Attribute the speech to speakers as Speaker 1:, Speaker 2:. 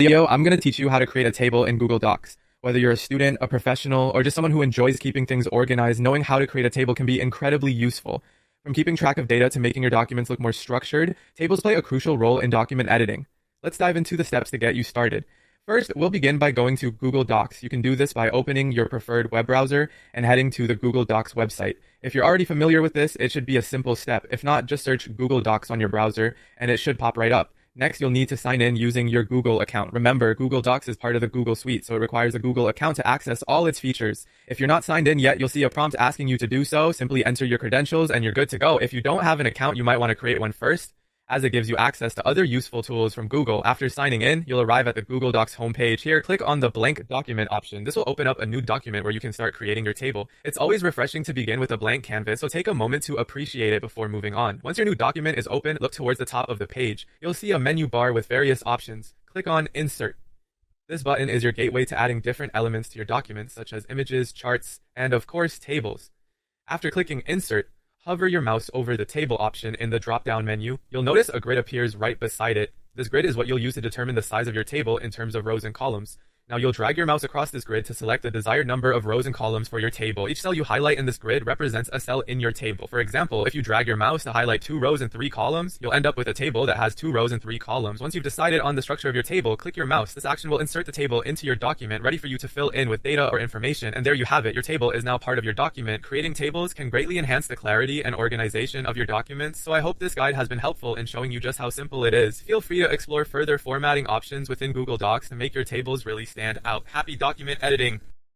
Speaker 1: Video, I'm going to teach you how to create a table in Google Docs. Whether you're a student, a professional, or just someone who enjoys keeping things organized, knowing how to create a table can be incredibly useful. From keeping track of data to making your documents look more structured, tables play a crucial role in document editing. Let's dive into the steps to get you started. First, we'll begin by going to Google Docs. You can do this by opening your preferred web browser and heading to the Google Docs website. If you're already familiar with this, it should be a simple step. If not, just search Google Docs on your browser and it should pop right up. Next, you'll need to sign in using your Google account. Remember, Google Docs is part of the Google Suite, so it requires a Google account to access all its features. If you're not signed in yet, you'll see a prompt asking you to do so. Simply enter your credentials and you're good to go. If you don't have an account, you might want to create one first, as it gives you access to other useful tools from Google. After signing in, you'll arrive at the Google Docs homepage. Here, click on the blank document option. This will open up a new document where you can start creating your table. It's always refreshing to begin with a blank canvas, so take a moment to appreciate it before moving on. Once your new document is open, look towards the top of the page. You'll see a menu bar with various options. Click on Insert. This button is your gateway to adding different elements to your documents, such as images, charts, and of course, tables. After clicking Insert, hover your mouse over the table option in the drop-down menu. You'll notice a grid appears right beside it. This grid is what you'll use to determine the size of your table in terms of rows and columns. Now you'll drag your mouse across this grid to select the desired number of rows and columns for your table. Each cell you highlight in this grid represents a cell in your table. For example, if you drag your mouse to highlight 2 rows and 3 columns, you'll end up with a table that has 2 rows and 3 columns. Once you've decided on the structure of your table, click your mouse. This action will insert the table into your document, ready for you to fill in with data or information, and there you have it. Your table is now part of your document. Creating tables can greatly enhance the clarity and organization of your documents, so I hope this guide has been helpful in showing you just how simple it is. Feel free to explore further formatting options within Google Docs to make your tables really stand out. Happy document editing!